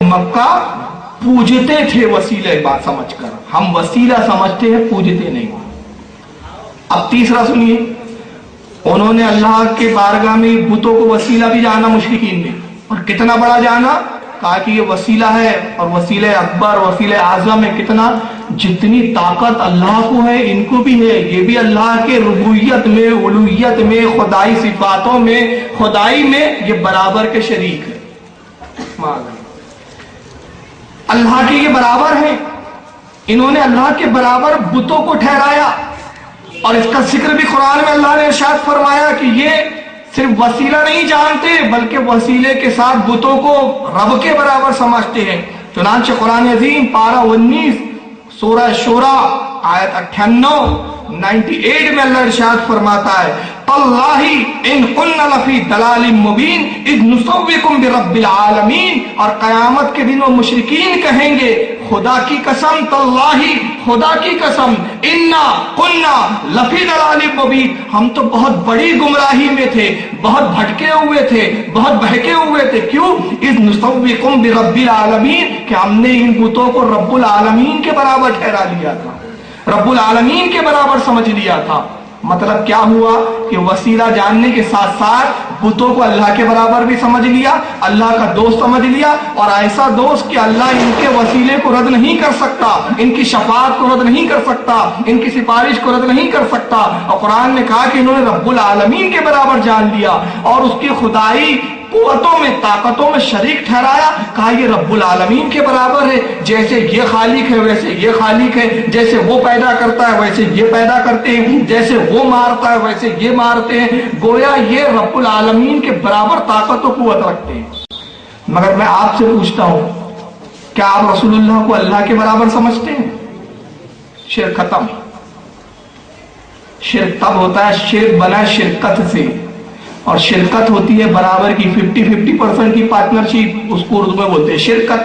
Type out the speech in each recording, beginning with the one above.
مکہ پوجتے تھے وسیلہ بات سمجھ کر، ہم وسیلہ سمجھتے ہیں، پوجتے نہیں۔ اب تیسرا سنیے، انہوں نے اللہ کے بارگاہ میں بتوں کو وسیلہ بھی جانا مشرکین نے، اور کتنا بڑا جانا، کہا کہ یہ وسیلہ ہے اور وسیلہ اکبر وسیلہ اعظم ہے، کتنا، جتنی طاقت اللہ کو ہے ان کو بھی ہے، یہ بھی اللہ کے ربوبیت میں، الوہیت میں، خدائی صفاتوں میں، خدائی میں یہ برابر کے شریک ہے۔ اللہ کے یہ برابر ہیں، انہوں نے اللہ کے برابر بتوں کو ٹھہرایا، اور اس کا ذکر بھی قرآن میں اللہ نے ارشاد فرمایا کہ یہ صرف وسیلہ نہیں جانتے بلکہ وسیلے کے ساتھ بتوں کو رب کے برابر سمجھتے ہیں۔ چنانچہ قرآن عظیم پارہ 19 سورہ شورى آیت 98 میں اللہ ارشاد فرماتا ہے تاللہ ان کن لفی ضلال مبین اذ نسویکم برب العالمین، اور قیامت کے دن وہ مشرکین کہیں گے خدا کی قسم، تاللہ خدا کی قسم، انا کنا لفی ضلال مبین، ہم تو بہت بڑی گمراہی میں تھے، بہت بھٹکے ہوئے تھے، بہت بہکے ہوئے تھے۔ کیوں؟ اذ نسویکم برب العالمین، کہ ہم نے ان بتوں کو رب العالمین کے برابر ٹھہرا لیا تھا، رب العالمین کے برابر سمجھ لیا تھا۔ مطلب کیا ہوا کہ وسیلہ جاننے کے ساتھ ساتھ بتوں کو اللہ کے برابر بھی سمجھ لیا، اللہ کا دوست سمجھ لیا، اور ایسا دوست کہ اللہ ان کے وسیلے کو رد نہیں کر سکتا، ان کی شفاعت کو رد نہیں کر سکتا، ان کی سفارش کو رد نہیں کر سکتا۔ اور قرآن نے کہا کہ انہوں نے رب العالمین کے برابر جان لیا اور اس کی خدائی قوتوں میں، طاقتوں میں شریک ٹھہرایا، کہا یہ رب العالمین کے برابر ہے، جیسے یہ خالق ہے ویسے یہ خالق ہے، جیسے وہ پیدا کرتا ہے ویسے یہ پیدا کرتے ہیں، جیسے وہ مارتا ہے ویسے یہ مارتے ہیں، گویا یہ رب العالمین کے برابر طاقت و قوت رکھتے ہیں۔ مگر میں آپ سے پوچھتا ہوں، کیا آپ رسول اللہ کو اللہ کے برابر سمجھتے ہیں؟ شرک ختم۔ شرک تب ہوتا ہے، شرک بنا شرکت سے، اور شرکت ہوتی ہے برابر کی 50-50% کی پارٹنرشپ، اس کو اردو میں بولتے ہیں شرکت،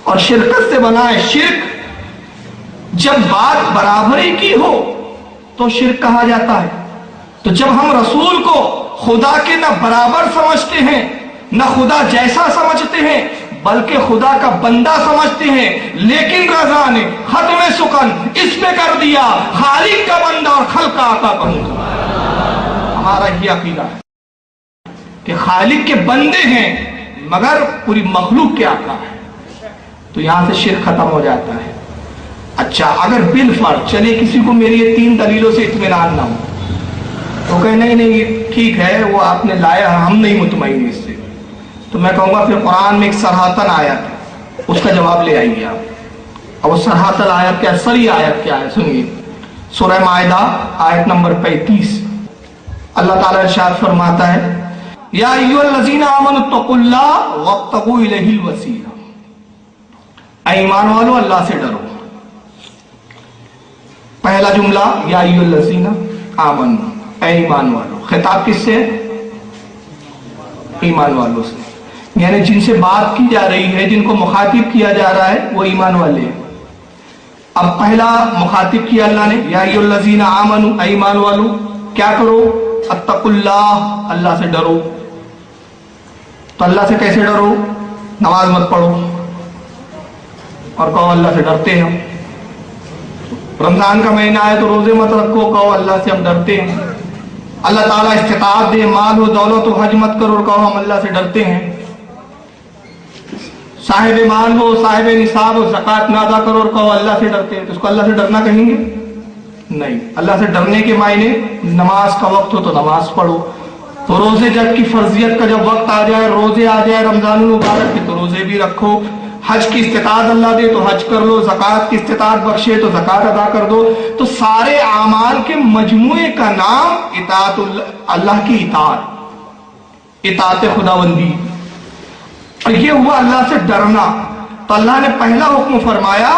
اور شرکت سے بنا ہے شرک۔ جب بات برابری کی ہو تو شرک کہا جاتا ہے۔ تو جب ہم رسول کو خدا کے نہ برابر سمجھتے ہیں نہ خدا جیسا سمجھتے ہیں بلکہ خدا کا بندہ سمجھتے ہیں، لیکن رضا نے ختم سکن اس میں کر دیا خالق کا بندہ اور خلق کا آقا کہوں گا۔ ہمارا یہ عقیدہ ہے کہ خالق کے بندے ہیں مگر پوری مخلوق کے آقا ہے، تو یہاں سے شرک ختم ہو جاتا ہے۔ اچھا، اگر بالفرض چلے کسی کو میری یہ 3 دلیلوں سے اطمینان نہ ہو تو کہ نہیں ٹھیک ہے وہ آپ نے لایا، ہم نہیں مطمئن اس سے، تو میں کہوں گا پھر قرآن میں ایک سراہتن آیت ہے، اس کا جواب لے آئیے آپ۔ اور وہ سراہتن آیت کیا، سری آیت کیا ہے سنیے، سورہ مائدہ آیت نمبر 35، اللہ تعالیٰ ارشاد فرماتا ہے یا ایھا الذین آمنوا اتقوا اللہ وابتغوا الیہ الوسیلہ، اے ایمان والو اللہ سے ڈرو۔ پہلا جملہ یا ایھا الذین آمنوا، اے ایمان والو، خطاب کس سے؟ ایمان والوں سے، یعنی جن سے بات کی جا رہی ہے، جن کو مخاطب کیا جا رہا ہے وہ ایمان والے ہیں۔ اب پہلا مخاطب کیا اللہ نے، یا ایھا الذین آمنوا، اے ایمان والو، کیا کرو؟ اتقوا اللہ، اللہ سے ڈرو۔ تو اللہ سے کیسے ڈرو؟ نماز مت پڑھو اور کہو اللہ سے ڈرتے ہیں۔ رمضان کا مہینہ ہے تو روزے مت رکھو، کہو اللہ سے ہم ڈرتے ہیں۔ اللہ تعالیٰ استطاعت دے، مال ہو دولت ہو، حج مت کرو اور کہو ہم اللہ سے ڈرتے ہیں۔ صاحب مال ہو، صاحب نصاب ہو، زکوٰۃ نہ ادا کرو اور کہو اللہ سے ڈرتے ہیں، تو اس کو اللہ سے ڈرنا کہیں گے؟ نہیں۔ اللہ سے ڈرنے کے معنی نماز کا وقت ہو تو نماز پڑھو، تو روزے جب کی فرضیت کا جب وقت آ جائے، روزے آ جائے رمضان المبارک کے، تو روزے بھی رکھو۔ حج کی استطاعت اللہ دے تو حج کر لو، زکوٰۃ کی استطاعت بخشے تو زکوٰۃ ادا کر دو۔ تو سارے اعمال کے مجموعے کا نام اطاعت اللہ کی اطاعت خداوندی، اور یہ ہوا اللہ سے ڈرنا۔ تو اللہ نے پہلا حکم فرمایا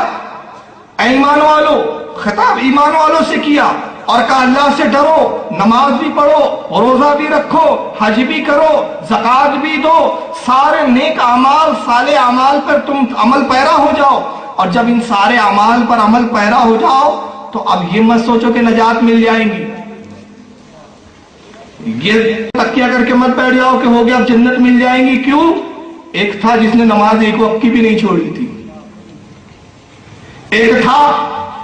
اے ایمان والو، خطاب ایمان والوں سے کیا اور کہا اللہ سے ڈرو، نماز بھی پڑھو، روزہ بھی رکھو، حج بھی کرو، زکوٰۃ بھی دو، سارے نیک اعمال، صالح اعمال پر تم عمل پیرا ہو جاؤ۔ اور جب ان سارے اعمال پر عمل پیرا ہو جاؤ تو اب یہ مت سوچو کہ نجات مل جائیں گی، یہ تکیہ کر کے مت بیٹھ جاؤ کہ ہو گیا اب جنت مل جائیں گی۔ کیوں؟ ایک تھا جس نے نماز ایک وقت کی بھی نہیں چھوڑی تھی، ایک تھا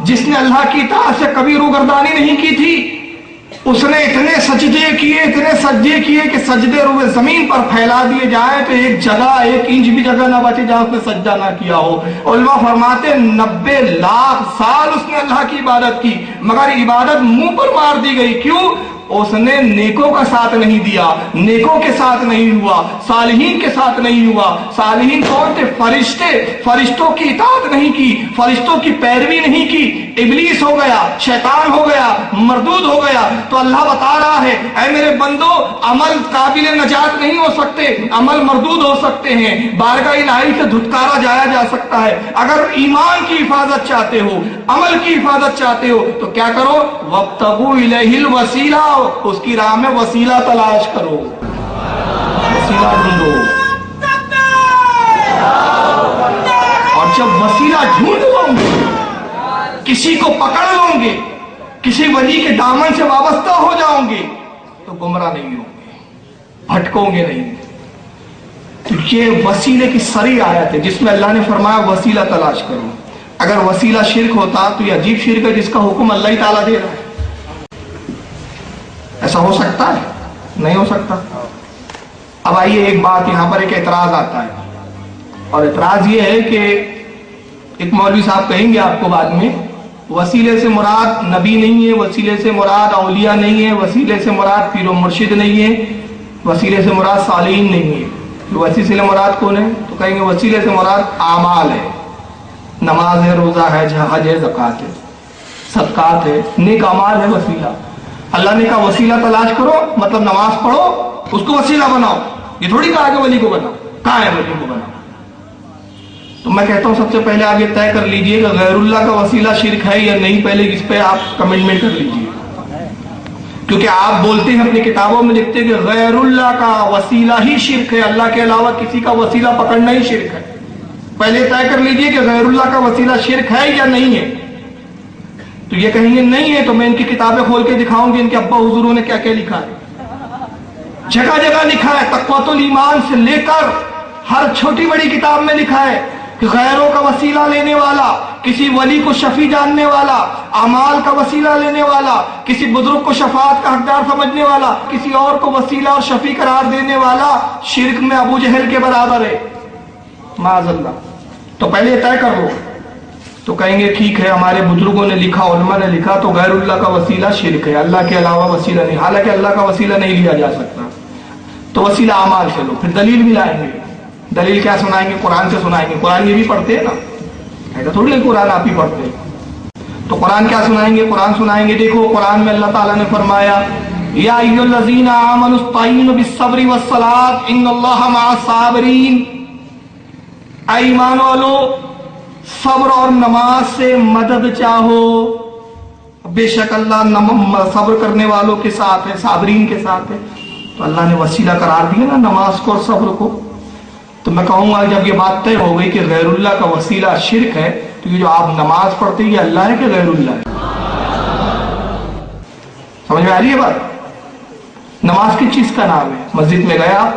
جس نے اللہ کی اطاعت سے کبھی روگردانی نہیں کی تھی، اس نے اتنے سجدے کیے کہ سجدے روئے زمین پر پھیلا دیے جائیں تو ایک جگہ، ایک انچ بھی جگہ نہ بچے جہاں اس نے سجدہ نہ کیا ہو۔ علماء فرماتے 90 لاکھ سال اس نے اللہ کی عبادت کی، مگر عبادت منہ پر مار دی گئی۔ کیوں؟ اس نے نیکوں کا ساتھ نہیں دیا، نیکوں کے ساتھ نہیں ہوا، صالحین کے ساتھ نہیں ہوا۔ صالحین کون تھے؟ فرشتے، فرشتوں کی اطاعت نہیں کی، فرشتوں کی پیروی نہیں کی، ابلیس ہو گیا، شیطان ہو گیا، مردود ہو گیا۔ تو اللہ بتا رہا ہے اے میرے بندو، عمل قابل نجات نہیں ہو سکتے، عمل مردود ہو سکتے ہیں، بارگاہ الہی سے دھتکارا جایا جا سکتا ہے۔ اگر ایمان کی حفاظت چاہتے ہو، عمل کی حفاظت چاہتے ہو تو کیا کرو؟ وابتغوا الیہ الوسیلہ، اس کی راہ میں وسیلہ تلاش کرو، وسیلہ ڈھونڈو۔ اور جب وسیلہ ڈھونڈ لو گے، کسی کو پکڑ لو گے، کسی ولی کے دامن سے وابستہ ہو جاؤں گے تو گمراہ نہیں ہوں گے، بھٹکو گے نہیں۔ تو یہ وسیلے کی سری آیت ہے جس میں اللہ نے فرمایا وسیلہ تلاش کرو۔ اگر وسیلہ شرک ہوتا تو یہ عجیب شرک ہے جس کا حکم اللہ ہی تعالیٰ دے رہا ہے۔ ایسا ہو سکتا ہے؟ نہیں ہو سکتا۔ اب آئیے ایک بات، یہاں پر ایک اعتراض آتا ہے، اور اعتراض یہ ہے کہ ایک مولوی صاحب کہیں گے آپ کو بعد میں، وسیلے سے مراد نبی نہیں ہے، وسیلے سے مراد اولیاء نہیں ہے، وسیلے سے مراد پیر و مرشد نہیں ہے، وسیلے سے مراد صالحین نہیں ہے۔ وسیلے سے مراد کون ہے؟ تو کہیں گے وسیلے سے مراد اعمال ہے، نماز ہے، روزہ ہے، حج ہے، زکوٰۃ ہے، صدقات ہے، نیک اعمال ہے وسیلہ۔ اللہ نے کہا وسیلہ تلاش کرو، مطلب نماز پڑھو، اس کو وسیلہ بناؤ۔ یہ تھوڑی کہا کہ ولی کو بناؤ، کہاں ہے ولی کو بناؤ؟ تو میں کہتا ہوں سب سے پہلے آپ یہ طے کر لیجئے کہ غیر اللہ کا وسیلہ شرک ہے یا نہیں، پہلے اس پہ آپ کمنٹمنٹ کر لیجئے، کیونکہ آپ بولتے ہیں اپنی کتابوں میں لکھتے ہیں کہ غیر اللہ کا وسیلہ ہی شرک ہے، اللہ کے علاوہ کسی کا وسیلہ پکڑنا ہی شرک ہے۔ پہلے طے کر لیجئے کہ غیر اللہ کا وسیلہ شرک ہے یا نہیں ہے۔ تو یہ کہیں گے نہیں ہے تو میں ان کی کتابیں کھول کے دکھاؤں گی ان کے ابا حضوروں نے کیا کیا لکھا ہے۔ جگہ جگہ لکھا ہے، تقویٰ الایمان سے لے کر ہر چھوٹی بڑی کتاب میں لکھا ہے کہ غیروں کا وسیلہ لینے والا، کسی ولی کو شفیع جاننے والا، اعمال کا وسیلہ لینے والا، کسی بزرگ کو شفاعت کا حقدار سمجھنے والا، کسی اور کو وسیلہ اور شفیع قرار دینے والا شرک میں ابو جہل کے برابر ہے، معاذ اللہ۔ تو پہلے طے کر لو۔ تو کہیں گے ٹھیک ہے، ہمارے بزرگوں نے لکھا، علماء نے لکھا، تو غیر اللہ کا وسیلہ شرک ہے، اللہ کے علاوہ وسیلہ نہیں، حالانکہ اللہ کا وسیلہ نہیں لیا جا سکتا۔ تو وسیلہ اعمال سے لو، پھر دلیل بھی لائیں گے۔ دلیل کیا سنائیں گے؟ قرآن سے سنائیں گے۔ قرآن یہ بھی پڑھتے ہیں نا، ایسا تھوڑی ہے قرآن آپ ہی پڑھتے ہیں۔ تو قرآن کیا سنائیں گے؟ قرآن سنائیں گے۔ دیکھو قرآن میں اللہ تعالیٰ نے فرمایا یا ایھا الذین آمنوا استعینوا بالصبر والصلاۃ ان اللہ مع الصابرین، اے ایمان والو صبر اور نماز سے مدد چاہو، بے شک اللہ صبر کرنے والوں کے ساتھ ہے، صابرین کے ساتھ ہے۔ تو اللہ نے وسیلہ قرار دیا نا نماز کو اور صبر کو۔ تو میں کہوں گا جب یہ بات طے ہو گئی کہ غیر اللہ کا وسیلہ شرک ہے، تو یہ جو آپ نماز پڑھتے ہیں یہ اللہ ہے کہ غیر اللہ ہے؟ سمجھ میں آ رہی ہے بات؟ نماز کس چیز کا نام ہے؟ مسجد میں گیا،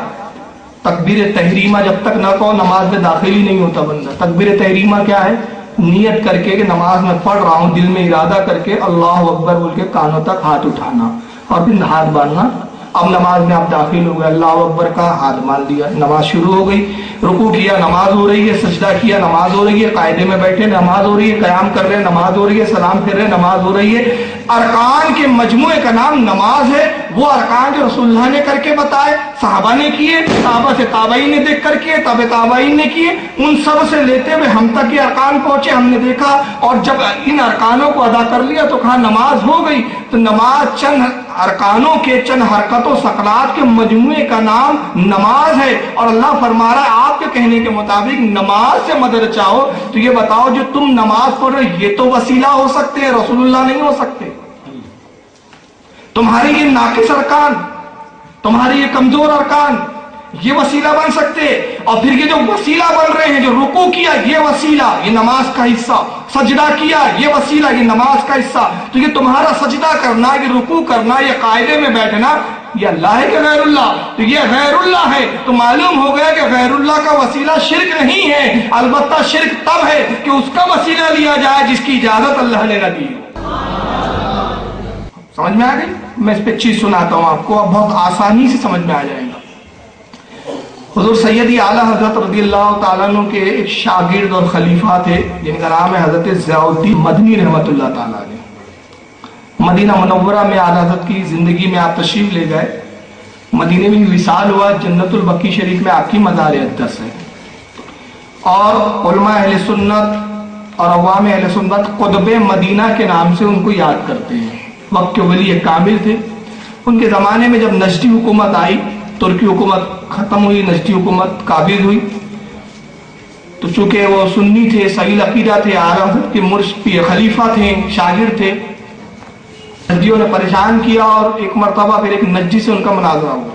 تکبیر تحریمہ جب تک نہ کہو نماز میں داخل ہی نہیں ہوتا بندہ۔ تکبیر تحریمہ کیا ہے؟ نیت کر کے کہ نماز میں پڑھ رہا ہوں، دل میں ارادہ کر کے اللہ اکبر بول کے کانوں تک ہاتھ اٹھانا اور پھر ہاتھ باندھنا۔ اب نماز میں آپ داخل ہو گئے، اللہ اکبر کا ہاتھ باندھ دیا، نماز شروع ہو گئی، رکوع کیا نماز ہو رہی ہے، سجدہ کیا نماز ہو رہی ہے، قاعدے میں بیٹھے نماز ہو رہی ہے، قیام کر رہے نماز ہو رہی ہے، سلام پھر رہے نماز ہو رہی ہے۔ ارکان کے مجموعے کا نام نماز ہے۔ وہ ارکان جو رسول اللہ نے کر کے بتائے، صحابہ نے کیے، صحابہ سے تابعین نے دیکھ کر کیے، تابع تابعین نے کیے، ان سب سے لیتے ہوئے ہم تک یہ ارکان پہنچے، ہم نے دیکھا، اور جب ان ارکانوں کو ادا کر لیا تو کہا نماز ہو گئی۔ تو نماز چند ارکانوں کے، چند حرکتوں سکنات کے مجموعے کا نام نماز ہے، اور اللہ فرما رہا ہے آپ کے کہنے کے مطابق نماز سے مدد چاہو۔ تو یہ بتاؤ جو تم نماز پڑھ رہے یہ تو وسیلہ ہو سکتے ہیں، رسول اللہ نہیں ہو سکتے۔ تمہارے یہ ناقص ارکان، تمہارے یہ کمزور ارکان یہ وسیلہ بن سکتے، اور پھر یہ جو وسیلہ بن رہے ہیں، جو رکوع کیا یہ وسیلہ، یہ نماز کا حصہ، سجدہ کیا یہ وسیلہ، یہ نماز کا حصہ۔ تو یہ تمہارا سجدہ کرنا، یہ رکوع کرنا، یہ قاعدے میں بیٹھنا یہ اللہ ہے کہ غیر اللہ؟ تو یہ غیر اللہ ہے، تو معلوم ہو گیا کہ غیر اللہ کا وسیلہ شرک نہیں ہے، البتہ شرک تب ہے کہ اس کا وسیلہ لیا جائے جس کی اجازت اللہ نے نہ دی۔ سمجھ میں آ گئی؟ میں اس پہ چیز سناتا ہوں آپ کو، اب بہت آسانی سے سمجھ میں آ جائے گا۔ حضور سیدی اعلیٰ حضرت رضی اللہ تعالیٰ عنہ کے ایک شاگرد اور خلیفہ تھے جن کا نام ہے حضرت ضیاء الدین مدنی رحمۃ اللہ تعالیٰ علیہ۔ مدینہ منورہ میں اعلیٰ حضرت کی زندگی میں آپ تشریف لے گئے، مدینے میں وصال ہوا، جنت البقیع شریف میں آپ کی مزار اقدس ہے، اور علماء اہل سنت اور عوام اہل سنت قطب مدینہ کے نام سے ان کو یاد کرتے ہیں۔ وقت کے ولی کامل تھے۔ ان کے زمانے میں جب نجدی حکومت آئی، ترکی حکومت ختم ہوئی، نجدی حکومت قابض ہوئی، تو چونکہ وہ سنی تھے، صحیح عقیدہ تھے، اعلیٰ حضرت کے مرشد خلیفہ تھے، شاگرد تھے، نجدیوں نے پریشان کیا اور ایک مرتبہ پھر ایک نجدی سے ان کا مناظرہ ہوا۔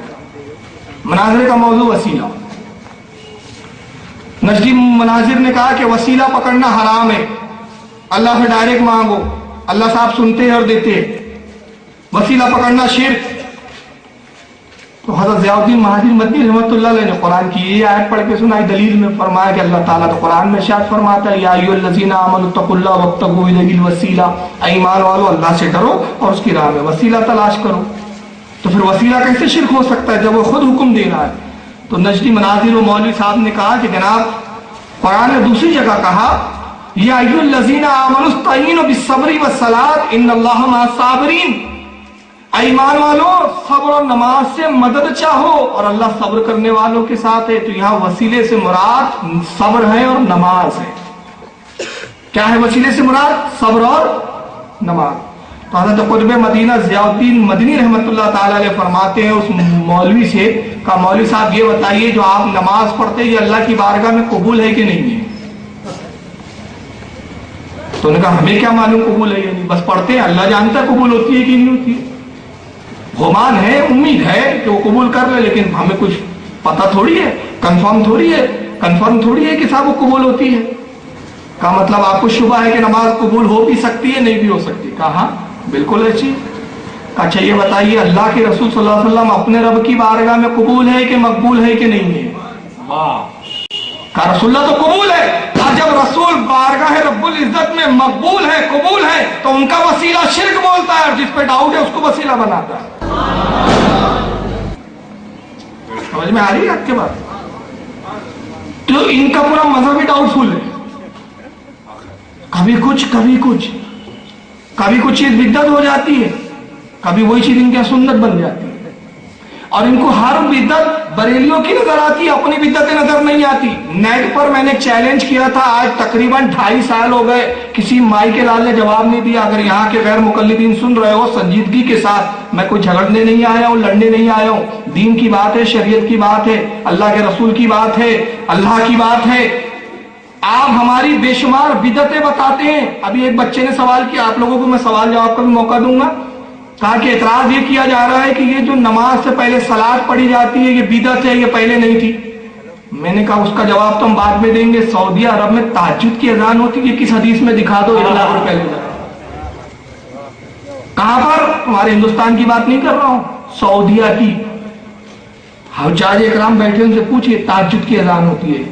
مناظرے کا موضوع وسیلہ۔ نجدی مناظر نے کہا کہ وسیلہ پکڑنا حرام ہے، اللہ سے ڈائریکٹ مانگو، اللہ صاحب سنتے ہیں اور دیتے ہیں، وسیلہ پکڑنا شرک۔ تو حضرت ضیاء الدین مہاجر مدنی رحمۃ اللہ علیہ نے قرآن کی یہ آیت پڑھ کے سنائی، دلیل میں فرمایا کہ اللہ تعالیٰ تو قرآن میں ارشاد فرماتا ہے یا ایھا الذین آمنوا اتقوا اللہ وابتغوا الیہ الوسیلہ، اے ایمان والو اللہ سے ڈرو اور اس کی راہ میں وسیلہ تلاش کرو۔ تو پھر وسیلہ کیسے شرک ہو سکتا ہے جب وہ خود حکم دے رہا ہے؟ تو نجدی مناظر و مولوی صاحب نے کہا کہ جناب قرآن نے دوسری جگہ کہا یا ایھا الذین آمنوا استعینوا بالصبر والصلاۃ ان اللہ مع الصابرین، ایمان والو صبر اور نماز سے مدد چاہو اور اللہ صبر کرنے والوں کے ساتھ ہے۔ تو یہاں وسیلے سے مراد صبر ہے اور نماز ہے۔ کیا ہے وسیلے سے مراد؟ صبر اور نماز۔ تو حضرت قطب مدینہ ضیاء الدین مدنی رحمۃ اللہ تعالیٰ علیہ فرماتے ہیں اس مولوی سے، کہا مولوی صاحب یہ بتائیے جو آپ نماز پڑھتے یہ اللہ کی بارگاہ میں قبول ہے کہ نہیں ہے؟ تو انہوں نے کہا ہمیں کیا معلوم قبول ہے یا نہیں، بس پڑھتے ہیں، اللہ جانتا ہے قبول ہوتی ہے کہ نہیں ہوتی ہے، گمان ہے، امید ہے کہ وہ قبول کر لے، لیکن ہمیں کچھ پتہ تھوڑی ہے، کنفرم تھوڑی ہے کہ صاحب وہ قبول ہوتی ہے۔ کا مطلب آپ کو شبہ ہے کہ نماز قبول ہو بھی سکتی ہے نہیں بھی ہو سکتی؟ کہا ہاں بالکل ایسی۔ اچھا یہ بتائیے اللہ کے رسول صلی اللہ علیہ وسلم اپنے رب کی بارگاہ میں قبول ہے کہ مقبول ہے کہ نہیں ہے؟ کہا رسول اللہ تو قبول ہے۔ کہا جب رسول بارگاہ رب العزت میں مقبول ہے، قبول ہے، تو ان کا وسیلہ شرک بولتا ہے اور جس پہ ڈاؤٹ ہے اس کو وسیلہ بناتا ہے۔ سمجھ میں آ رہی ہے آپ کے بات؟ تو ان کا پورا مذہب ہی ڈاؤٹ فل ہے، کبھی کچھ چیز بدعت ہو جاتی ہے، کبھی وہی چیز ان کی سنت بن جاتی ہے، اور ان کو ہر بدعت بریلیوں کی نظر آتی ہے، اپنی بدعتیں نظر نہیں آتی۔ نیٹ پر میں نے چیلنج کیا تھا، آج تقریباً 2.5 سال ہو گئے، کسی مائی کے لال نے جواب نہیں دیا۔ اگر یہاں کے غیر مقلدین سن رہے ہو سنجیدگی کے ساتھ، میں کوئی جھگڑنے نہیں آیا ہوں، لڑنے نہیں آیا ہوں، دین کی بات ہے، شریعت کی بات ہے، اللہ کے رسول کی بات ہے، اللہ کی بات ہے۔ آپ ہماری بے شمار بدعتیں بتاتے ہیں۔ ابھی ایک بچے نے سوال کیا، آپ لوگوں کو میں سوال جواب کا بھی موقع دوں گا۔ کہا کہ اعتراض یہ کیا جا رہا ہے کہ یہ جو نماز سے پہلے صلاۃ پڑھی جاتی ہے یہ بدعت ہے، یہ پہلے نہیں تھی۔ میں نے کہا اس کا جواب تو ہم بعد میں دیں گے، سعودی عرب میں تہجد کی اذان ہوتی ہے، کس حدیث میں دکھا دو، 1 لاکھ روپے لے جائے۔ کہاں پر؟ ہمارے ہندوستان کی بات نہیں کر رہا ہوں، سعودیہ کی۔ حجاج اکرام بیٹھے ان سے پوچھئے تہجد کی اذان ہوتی ہے،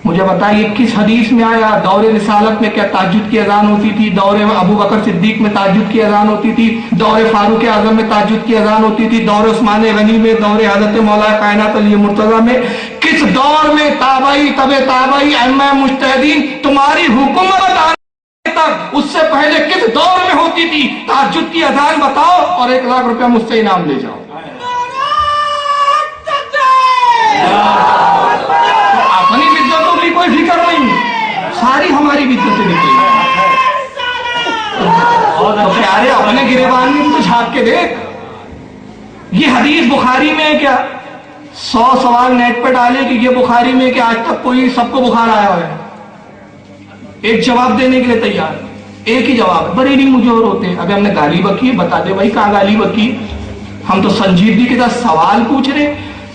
مجھے بتائیے کس حدیث میں آیا؟ دور رسالت میں کیا تہجد کی اذان ہوتی تھی؟ دور ابو بکر صدیق میں تہجد کی اذان ہوتی تھی؟ دور فاروق اعظم میں تہجد کی اذان ہوتی تھی؟ دور عثمان غنی میں؟ دور حضرت مولا کائنات علی مرتضیٰ میں؟ کس دور میں تابعی، تبع تابعی، ائمہ مجتہدین تمہاری حکومت آنے تک اس سے پہلے کس دور میں ہوتی تھی؟ تہجد کی اذان بتاؤ اور 1 لاکھ روپیہ مجھ سے انعام لے جاؤ۔ اپنی بدعتوں کی کوئی فکر نہیں، ساری ہماری بدعتیں نکلی۔ تو پیارے اپنے گریبان میں تو جھانک کے دیکھ، یہ حدیث بخاری میں ہے کیا؟ 100 سوال نیٹ پہ ڈالے کہ یہ بخاری میں کہ آج تک کوئی سب کو بخار آیا ہوا ہے، ایک جواب دینے کے لیے تیار، ایک ہی جواب ہے۔ بڑے نہیں مجھے اور ہوتے ہیں، ابھی ہم نے گالی بکی ہے، بتا دے بھائی کہاں گالی بکی؟ ہم تو سنجیدگی کے ساتھ سوال پوچھ رہے۔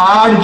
8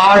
8